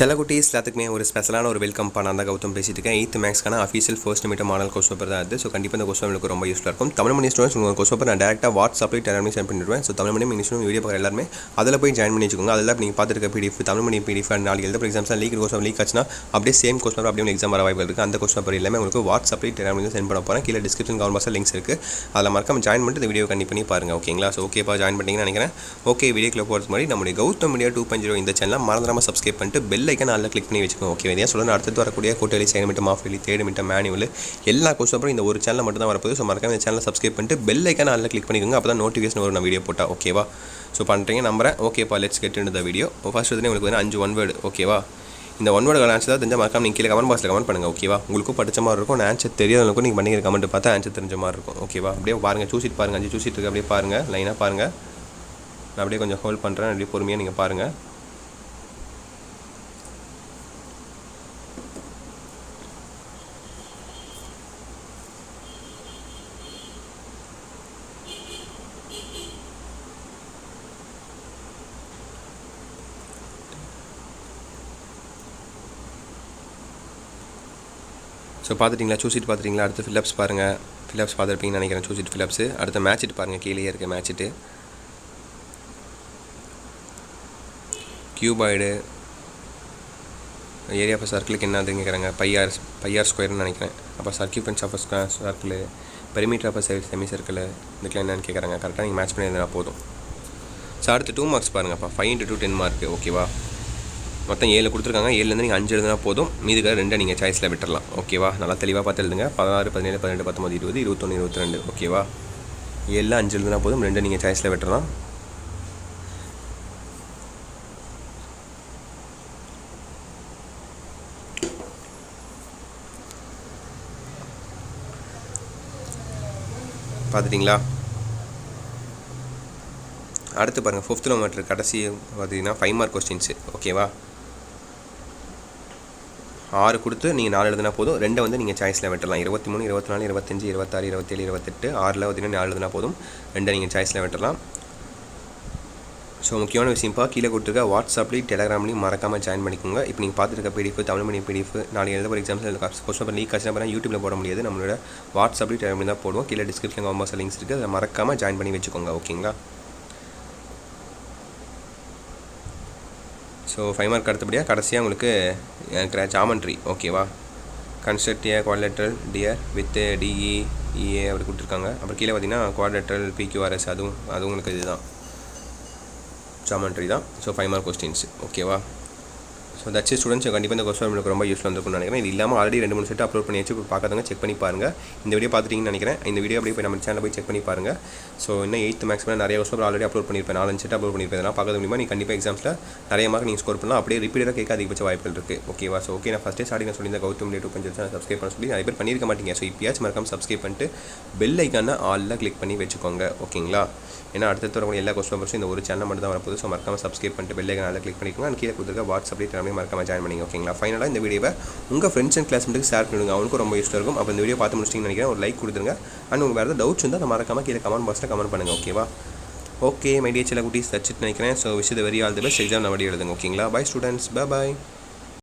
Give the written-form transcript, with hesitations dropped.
செல்லகுட்டீஸ் எல்லாத்துக்குமே ஒரு ஸ்பெஷலான ஒரு வெல்கம் நான் தான் கௌதம் பேசிட்டு இருக்கேன். 8th மேக்ஸ்க்கான official first midterm model question paper தான் அது. ஸோ கண்டிப்பாக இந்த கொஸ்டின் உங்களுக்கு ரொம்ப யூஸ்ஃபுல்லாக இருக்கும். தமிழ் மணி ஸ்டூடெண்ட்ஸ் உங்கள் கொஸ்டின் பேப்பர் நான் டேரெக்டாக வாட்ஸ்அப்பில் டெலிகிராமில் சென்ட் பண்ணிடுவேன். ஸோ தமிழ் மணி இங்கிலீஷ் வீடியோ பார்க்குற எல்லாருமே அதில் போய் ஜாயின் பண்ணி வச்சுக்கோங்க. அதில் நீங்கள் பார்த்துருக்க பிடிஎஃப் தமிழ் மணி பிடிஎஃப் நாளைக்கு எழுத எக்ஸாம்ஸ்லாம் லீக் ஆச்சுன்னா அப்படியே சேம் கொஸ்டின் பேப்பர் அப்படியே எக்ஸாம் வர வாய்ப்பு இருக்குது. அந்த கொஸ்டின் பேப்பர் எல்லாமே உங்களுக்கு வாட்ஸ்அப்பில் டெலிகிராமில் சென்ட் பண்ண போகிறேன். கீழே டிஸ்கிரிப்ஷன் கமெண்ட் பாக்ஸில் லிங்க்ஸ் இருக்குது. அதில் மறக்காம ஜாயின் பண்ணிட்டு இந்த வீடியோ கண்டிப்பாக பண்ணி பாருங்கள். ஓகேங்களா? ஸோ ஓகேப்பா ஜாயின் பண்ணிங்கன்னு நினைக்கிறேன். ஓகே, வீடியோக்குள்ள போகிறது மாதிரி நம்முடைய கௌதம் மீடியா 2.0 இந்த சேனலை மறந்துடாமல் சப்ஸ்கிரைப் பண்ணிட்டு பெல் ஐக்கன் நல்லா கிளிக் பண்ணி வச்சுக்கோங்க. ஓகே, இதையா சொல்லணும். அடுத்து வரக்கூடிய கோட்டலி செகண்ட் மீட்டர் மாஃப் வெளி தேர்ட் மீட்டர் மேனுவல் எல்லா கொஸ்டின் அப்புறம் இந்த ஒரு சேனல் மட்டும் தான் வரப்போகுது. ஸோ மறக்காம இந்த சேனலை சப்ஸ்கிரைப் பண்ணிட்டு பெல் ஐக்கன் நல்லா கிளிக் பண்ணிக்கோங்க. அப்போ தான் நோட்டிஃபிகேஷன் வரும் நான் வீடியோ போட்டால். ஓகேவா? ஸோ பண்ணுறீங்க நம்புறேன். ஓகேப்பா, let's get into the video. First வந்து உங்களுக்கு வந்து 5 ஒன் வேர்டு. ஓகேவா? இந்த ஒன் வேர்டு ஆன்சர் தான் தெரிஞ்சால் மறக்காம நீங்கள் கீழே கமெண்ட் பாக்ஸில் கமெண்ட் பண்ணுங்கள். ஓகேவா? உங்களுக்கும் படித்த மாதிரி இருக்கும். ஆன்சர் தெரியாதவங்களுக்கும் நீங்கள் பண்ணிக்கிற கமெண்ட் பார்த்தா ஆன்சர் தெரிஞ்ச மாதிரி இருக்கும். ஓகேவா? அப்படியே பாருங்கள், சூசிட்டு பாருங்கள். 5 சூசிட்டு இருக்கு, அப்படியே பாருங்கள், லைனாக பாருங்கள். நான் அப்படியே கொஞ்சம் ஹோல்ட் பண்ணுறேன், அப்படியே பொறுமையாக நீங்கள் பாருங்கள். ஸோ பார்த்துட்டிங்களா? சூசிட்டு பார்த்துட்டிங்களா? அடுத்து ஃபில்லப்ஸ் பாருங்கள். ஃபில்லப்ஸ் பார்த்துருப்பீங்கன்னு நினைக்கிறேன். சூசிட்டு ஃபில்லப்ஸு. அடுத்த மேட்சிட்டு பாருங்கள், கீழே இருக்க மேட்சிட்டு கியூபாய்டு ஏரியா ஆஃப் சர்க்கிளுக்கு என்னதுன்னு கேட்குறாங்க. பையார் ஸ்கொயர்னு நினைக்கிறேன். அப்போ circumference of circle, perimeter of semicircle இதுக்கெலாம் என்னென்னு கேட்குறாங்க. கரெக்டாக நீங்கள் மேட்ச் பண்ணியிருந்தா போதும். ஸோ அடுத்து 2 மார்க்ஸ் பாருங்கப்பா. 5 × 2 10 மார்க்கு. ஓகேவா? மொத்தம் 7 கொடுத்துருக்காங்க. 7லேருந்து நீங்கள் 5 எழுதுனா போதும். மீதுக்காக 2 நீங்கள் சாய்ஸில் விட்டுறலாம். ஓகேவா? நல்லா தெளிவாக பார்த்து எழுதுங்க. 16 17 18 19 20 21 22. ஓகேவா? 7ல் 5 எழுதுனா போதும். 2 நீங்கள் சாய்ஸில் விட்டுறலாம். பார்த்துட்டிங்களா? அடுத்து பாருங்கள். 5th கிலோமீட்டர் கடைசி பார்த்தீங்கன்னா 5 மார்க் கொஸ்டின்ஸு. ஓகேவா? 6 கொடுத்து நீங்கள் 4 எழுதுனா போதும். 2 வந்து நீங்கள் சாய்ஸில் விட்டுறலாம். 23 24 25 26 27 28 6ல் பார்த்தீங்கன்னா 4 எழுதுனா போதும். 2 நீங்கள் சாய்ஸில் விட்டுறலாம். ஸோ முக்கியமான விஷயம்ப்பா, கீழே கொடுத்துருக்க வாட்ஸ்அப்லேயும் டெலிகிராம்லையும் மறக்காமல் ஜாயின் பண்ணிக்கோங்க. இப்போ நீங்கள் பார்த்துருக்க பிடிஎஃப் தமிழ் மணி பிடிஎஃப் நாளைக்கு எழுத போகிற எக்ஸாம்ஸில் கொஸ்டின் பேப்பர் லீக் ஆச்சுன்னா பாருங்கள் யூடியூப்பில் போட முடியாது. நம்மளோட வாட்ஸ்அப்லேயும் டெலிகிராம்லையும் தான் போடுவோம். கீழே டிஸ்கிரிப்ஷன் கமெண்ட் பாக்ஸில் லிங்க்ஸ் இருக்குது. அதை மறக்காமல் ஜாயின் பண்ணி வச்சுக்கோங்க. ஓகேங்களா? ஸோ 5 மார்க் அடுத்தபடியாக கடைசியாக உங்களுக்கு ஜாமெண்ட்ரி. ஓகேவா? Construct a quadrilateral DEAR with DE EA அப்படி கொடுத்துருக்காங்க. அப்புறம் கீழே பார்த்தீங்கன்னா குவாட்ரிலேட்ரல் பிக்யூஆர்எஸ் அதுவும் உங்களுக்கு இதுதான் ஜாமெண்ட்ரி தான். So 5 mark questions. ஓகேவா? ஸோ தட்ஸ் ஸ்டூடெண்ட்ஸ் கண்டிப்பாக இந்த கொஸ்டின் உங்களுக்கு ரொம்ப யூஸ்ஃபுல்லாக இருக்கும்னு நினைக்கிறேன். இது இல்லாமல் ஆல்ரெடி 2-3 செட் அப்லோட் பண்ணி வச்சு பார்க்காதவங்க செக் பண்ணி பாருங்கள். இந்த வீடியோ பார்த்துட்டிங்கன்னு நினைக்கிறேன். இந்த வீடியோ அப்படியே போய் நம்ம சேனலில் போய் செக் பண்ணி பாருங்கள். ஸோ இன்னும் 8th மேக்ஸில் நிறைய கொஸ்டின் ஆல்ரெடி அப்லோட் பண்ணியிருப்பேன். 4-5 செட் அப்லோட் பண்ணியிருப்பேன். இதெல்லாம் பார்க்கறது மூலிமா நீங்கள் கண்டிப்பாக எக்ஸாம்ஸில் நிறைய மார்க் நீங்கள் ஸ்கோர் பண்ணலாம். அப்படியே ரிப்பீட்டாக கேட்க அதிகபட்ச வாய்ப்புகள் இருக்குது. ஓகேவா? ஸோ ஓகே, நான் ஃபஸ்ட்டே ஸ்டார்டிங் சொல்லியிருந்தேன் கௌதம் மீடியா 2.0 சப்ஸ்கிரைப் பண்ண சொல்லி நிறைய பேர் பண்ணியிருக்க மாட்டீங்க. ஸோ இப்போயாச்சும் மறக்காம சப்ஸ்கிரைப் பண்ணிட்டு பெல் ஐக்கான ஆலில் கிளிக் பண்ணி வச்சுக்கோங்க. ஓகேங்களா? ஏன்னா அடுத்து வரக்கூடிய எல்லா கொஸ்டின் பேப்பர்ஸும் இந்த ஒரு சேனல் மட்டும் தான் வரப்போகுது. ஸோ மறக்காம சப்ஸ்கிரைப் பண்ணிட்டு பெல் ஐக்கான ஆலில் கிளிக் பண்ணிக்கோங்க. அண்ட் கீழே கொடுத்துருக்க வாட்ஸ்அப்லேயே எல்லாமே மறக்காம ஜாயின் பண்ணிங்க. ஓகேங்களா? ஃபைனலாக இந்த வீடியோவை உங்கள் ஃப்ரெண்ட்ஸ் அண்ட் கிளாஸ்மேட்டுக்கு ஷேர் பண்ணிடுங்க. அவனுக்கும் ரொம்ப யூஸ்ஃபுல்லாக இருக்கும். அப்போ இந்த வீடியோ பார்த்து முடிச்சிட்டிங்கன்னு நினைக்கிறேன். ஒரு லைக் கொடுத்துருங்க. அண்ட் உங்களுக்கு வேறு டவுட்ஸ் இருந்தால் அதை மறக்காம கீழே கமெண்ட் பாக்ஸில் கமெண்ட் பண்ணுங்கள். ஓகேவா? ஓகே மை டியர் செல்லகுட்டீஸ், தட்ஸ் இட் நினைக்கிறேன். So wish the very all the best. Exam நல்லபடியாக எழுதுங்க. ஓகேங்களா? Bye students. பை.